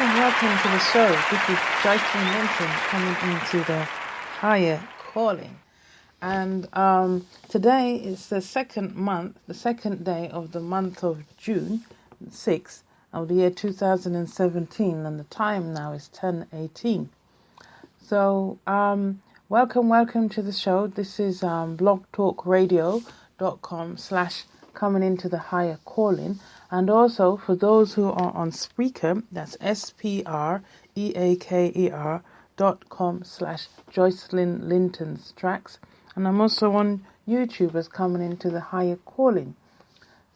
welcome to the show. This is Joycelyn Linton coming into the higher calling. And today is the second day of the month of June, 6th of the year 2017, and the time now is 10:18. So, welcome to the show. This is blogtalkradio.com/coming into the higher calling. And also, for those who are on Spreaker, that's SPREAKER.com/Joycelyn Linton's tracks. And I'm also on YouTube as coming into the higher calling.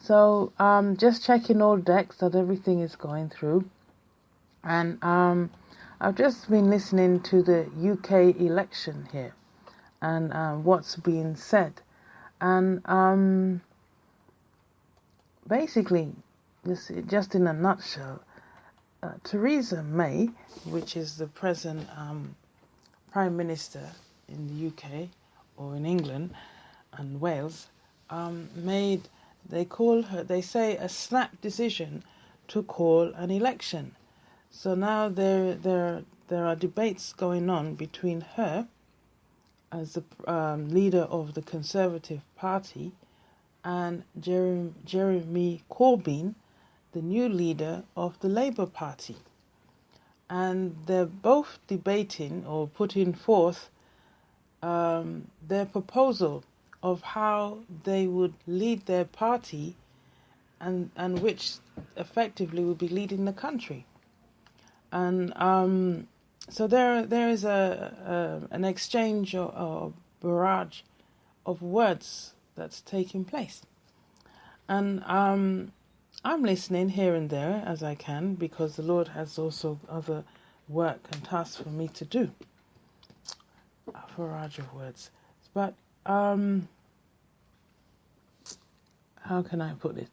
So, just checking all decks that everything is going through. And I've just been listening to the UK election here and what's being said. And basically, just in a nutshell, Theresa May, which is the present Prime Minister in the UK or in England and Wales, made, they say, a snap decision to call an election. So now there are debates going on between her as the leader of the Conservative Party and Jeremy Corbyn, the new leader of the Labour Party. And they're both debating or putting forth their proposal of how they would lead their party and which effectively would be leading the country. And so there is an exchange or barrage of words that's taking place. And I'm listening here and there as I can, because the Lord has also other work and tasks for me to do. A barrage of words. But how can I put this?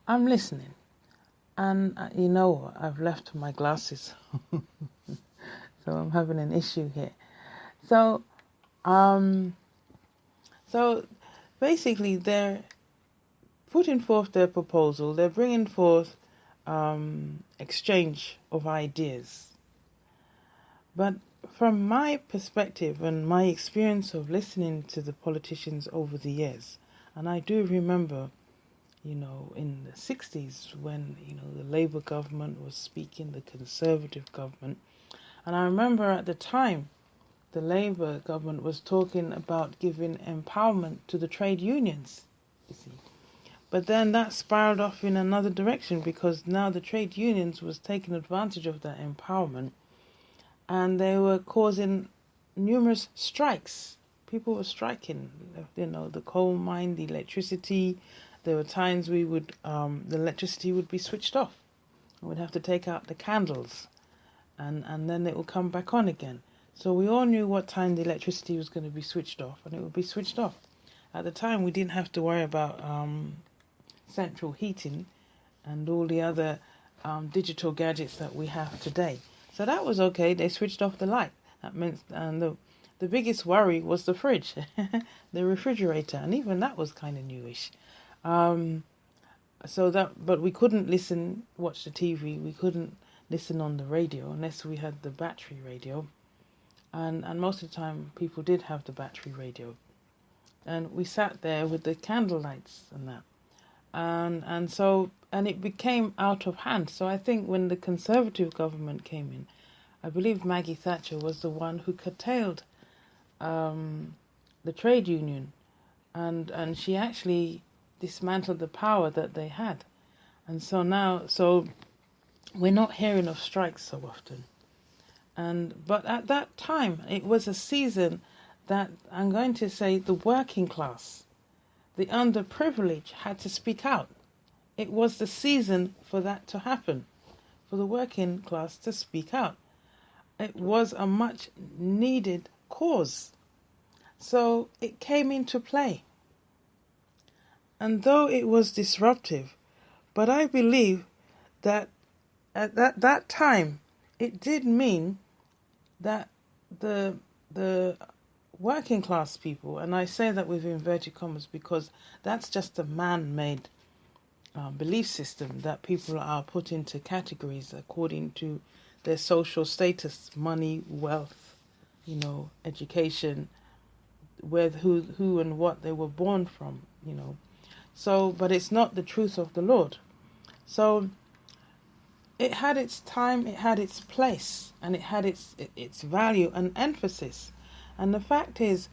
I'm listening. And you know what? I've left my glasses. So I'm having an issue here. So basically they're putting forth their proposal. They're bringing forth exchange of ideas. But from my perspective and my experience of listening to the politicians over the years, and I do remember, in the 60s when, the Labour government was speaking, the Conservative government. And I remember at the time, the Labour government was talking about giving empowerment to the trade unions, you see. But then that spiraled off in another direction, because now the trade unions was taking advantage of that empowerment, and they were causing numerous strikes. People were striking, the coal mine, the electricity. There were times the electricity would be switched off. We'd have to take out the candles, and then it would come back on again. So we all knew what time the electricity was going to be switched off, and it would be switched off. At the time, we didn't have to worry about central heating and all the other digital gadgets that we have today. So that was okay. They switched off the light. That meant, and the biggest worry was the fridge, the refrigerator, and even that was kind of newish. But we couldn't watch the TV. We couldn't listen on the radio unless we had the battery radio, and most of the time people did have the battery radio, and we sat there with the candle lights and that, and it became out of hand. So I think when the Conservative government came in, I believe Maggie Thatcher was the one who curtailed the trade union, and she actually dismantled the power that they had. And so we're not hearing of strikes so often. But at that time, it was a season that I'm going to say the working class, the underprivileged, had to speak out. It was the season for that to happen, for the working class to speak out. It was a much needed cause. So it came into play. And though it was disruptive, but I believe that at that time, it did mean that the working class people, and I say that with inverted commas because that's just a man-made belief system that people are put into categories according to their social status, money, wealth, education, where who and what they were born from, So, but it's not the truth of the Lord. So it had its time, it had its place, and it had its value and emphasis. And the fact is,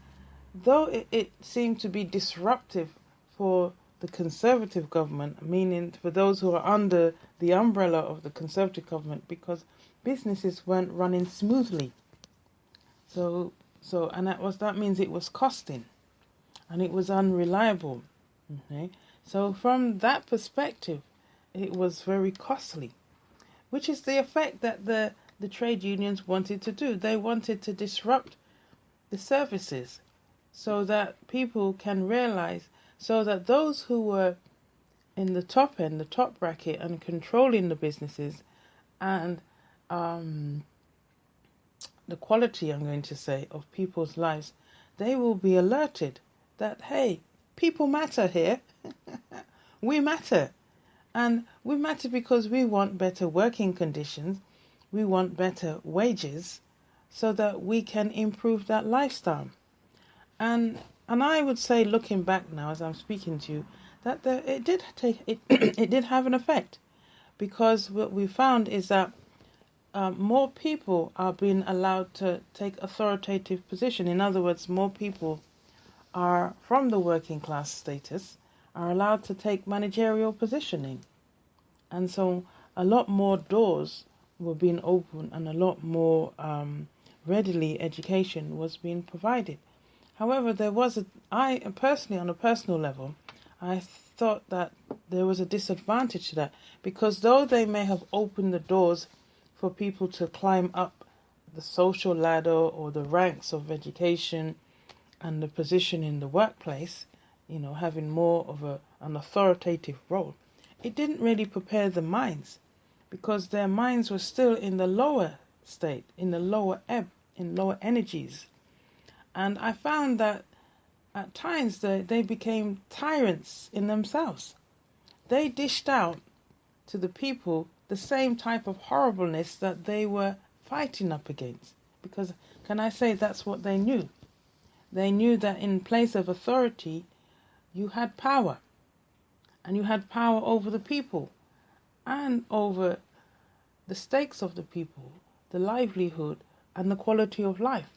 though it seemed to be disruptive for the Conservative government, meaning for those who are under the umbrella of the Conservative government, because businesses weren't running smoothly. And that means it was costing, and it was unreliable. Okay? So from that perspective, it was very costly, which is the effect that the trade unions wanted to do. They wanted to disrupt the services so that people can realize, so that those who were in the top end, the top bracket, and controlling the businesses and the quality, I'm going to say, of people's lives, they will be alerted that, hey, people matter here. We matter. And we matter because we want better working conditions. We want better wages so that we can improve that lifestyle. And I would say, looking back now as I'm speaking to you, that it did have an effect, because what we found is that more people are being allowed to take authoritative position. In other words, more people are from the working class status are allowed to take managerial positioning. And so a lot more doors were being opened, and a lot more readily education was being provided. However, I personally, on a personal level, I thought that there was a disadvantage to that, because though they may have opened the doors for people to climb up the social ladder or the ranks of education and the position in the workplace, having more of an authoritative role, it didn't really prepare the minds, because their minds were still in the lower state, in the lower ebb, in lower energies. And I found that at times they became tyrants in themselves. They dished out to the people the same type of horribleness that they were fighting up against. Because, can I say, that's what they knew. They knew that in place of authority, you had power. And you had power over the people and over the stakes of the people, the livelihood and the quality of life.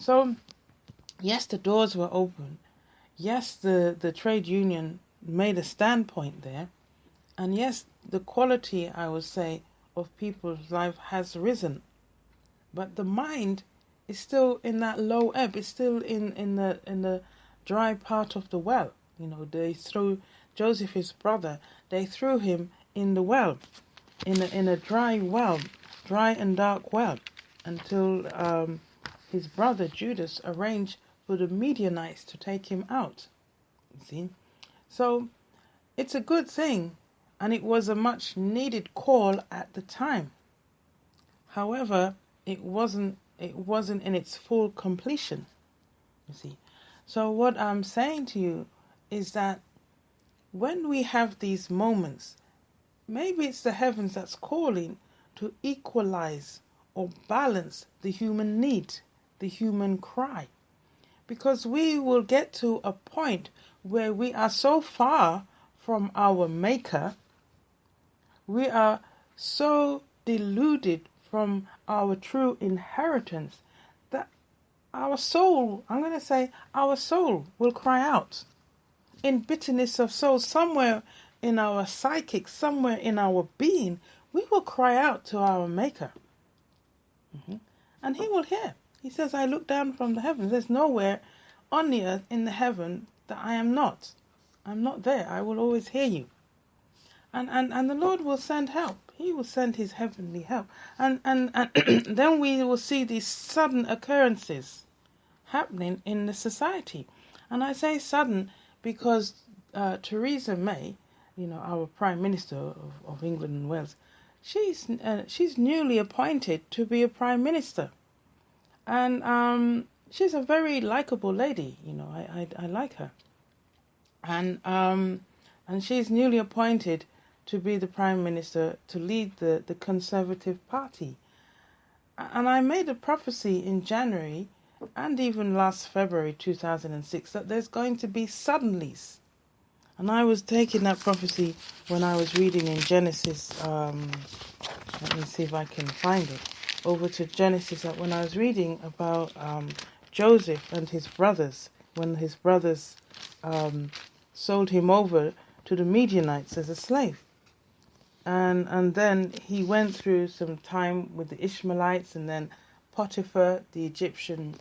So, yes, the doors were open. Yes, the trade union made a standpoint there. And yes, the quality, I would say, of people's life has risen. But the mind is still in that low ebb. It's still in the dry part of the well. They threw Joseph, his brother, they threw him in the well, in a dry well, dry and dark well, until his brother Judas arranged for the Midianites to take him out. You see? So it's a good thing, and it was a much needed call at the time. However, it wasn't in its full completion. You see? So what I'm saying to you is that when we have these moments, maybe it's the heavens that's calling to equalize or balance the human need, the human cry. Because we will get to a point where we are so far from our Maker, we are so deluded from our true inheritance, that our soul, I'm going to say, our soul will cry out in bitterness of soul. Somewhere in our psychic, somewhere in our being, we will cry out to our Maker. And He will hear. He says, I look down from the heavens. There's nowhere on the earth, in the heaven, that I am not. I'm not there. I will always hear you. And the Lord will send help. He will send His heavenly help. And then we will see these sudden occurrences happening in the society. And I say sudden because Theresa May, our Prime Minister of England and Wales, she's newly appointed to be a Prime Minister. And she's a very likable lady, I like her. And she's newly appointed to be the Prime Minister to lead the Conservative Party. And I made a prophecy in January and even last February 2006 that there's going to be suddenlies. And I was taking that prophecy when I was reading in Genesis. Let me see if I can find it. Over to Genesis, when I was reading about Joseph and his brothers, when his brothers sold him over to the Midianites as a slave. And then he went through some time with the Ishmaelites, and then Potiphar, the Egyptian.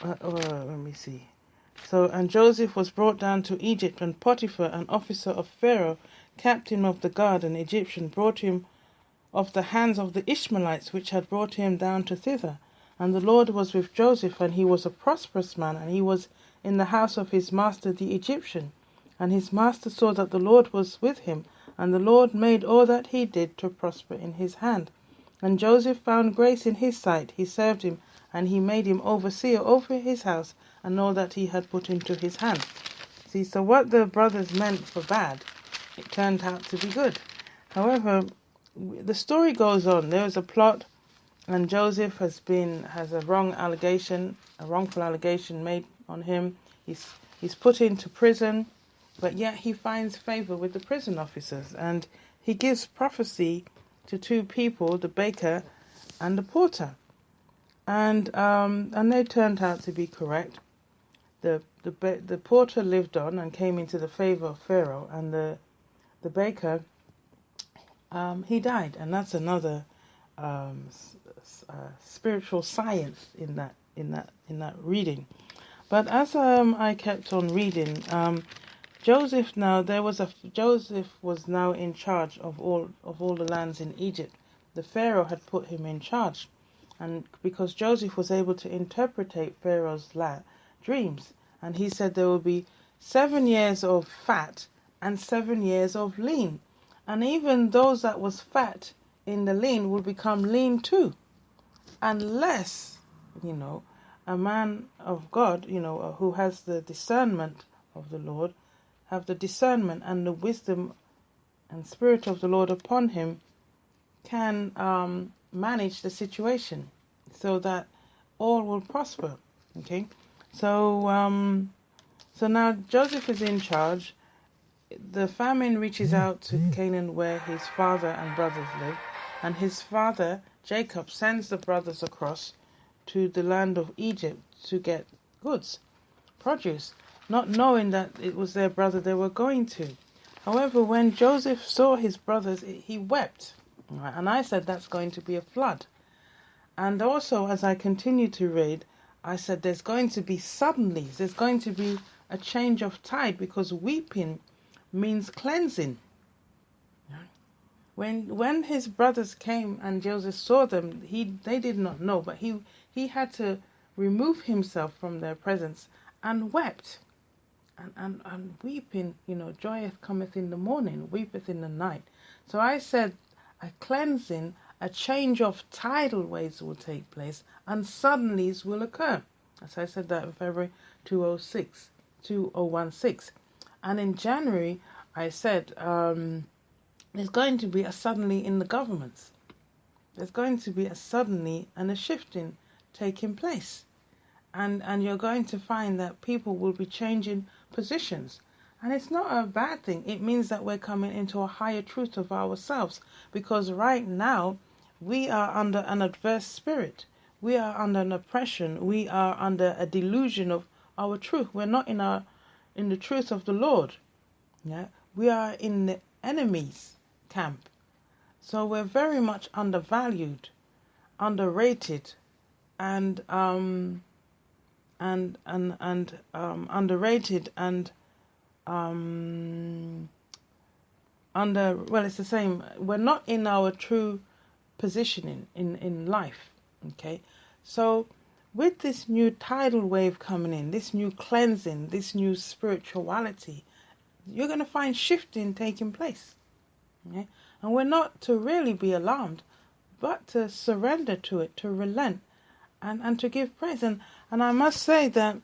Let me see. So, and Joseph was brought down to Egypt, and Potiphar, an officer of Pharaoh, captain of the guard, an Egyptian, brought him of the hands of the Ishmaelites, which had brought him down to thither. And the Lord was with Joseph, and he was a prosperous man, and he was in the house of his master the Egyptian. And his master saw that the Lord was with him, and the Lord made all that he did to prosper in his hand. And Joseph found grace in his sight. He served him, and he made him overseer over his house, and all that he had put into his hand. See, so what the brothers meant for bad, it turned out to be good. However, the story goes on. There was a plot, and Joseph has a wrongful allegation made on him. He's put into prison, but yet he finds favor with the prison officers, and he gives prophecy to two people, the baker and the porter, and they turned out to be correct. The porter lived on and came into the favor of Pharaoh, and the baker he died, and that's another spiritual science in that reading. But as I kept on reading, Joseph was now in charge of all the lands in Egypt. The Pharaoh had put him in charge, and because Joseph was able to interpretate Pharaoh's dreams, and he said there will be 7 years of fat and 7 years of lean, and even those that was fat in the lean will become lean too, unless a man of God, who has the discernment of the Lord, have the discernment and the wisdom and spirit of the Lord upon him, can manage the situation so that all will prosper. Okay, so now Joseph is in charge. The famine reaches out to Canaan, where his father and brothers live, and his father Jacob sends the brothers across to the land of Egypt to get goods, produce, not knowing that it was their brother they were going to. However, when Joseph saw his brothers, he wept. And I said that's going to be a flood. And also, as I continued to read, I said there's going to be suddenlies. There's going to be a change of tide, because weeping means cleansing. When his brothers came and Joseph saw them, they did not know, but he had to remove himself from their presence and wept. And weeping, joy cometh in the morning, weepeth in the night. So I said a cleansing, a change of tidal waves will take place, and suddenlies will occur. As I said that in February 2016. And in January, I said there's going to be a suddenly in the governments. There's going to be a suddenly and a shifting taking place. And you're going to find that people will be changing positions. And it's not a bad thing. It means that we're coming into a higher truth of ourselves. Because right now, we are under an adverse spirit. We are under an oppression. We are under a delusion of our truth. We're not in the truth of the Lord. Yeah, we are in the enemy's camp. So we're very much undervalued, underrated, and underrated and it's the same. We're not in our true positioning in life. Okay, so with this new tidal wave coming in, this new cleansing, this new spirituality, you're going to find shifting taking place. Okay? And we're not to really be alarmed, but to surrender to it, to relent, and to give praise. And I must say that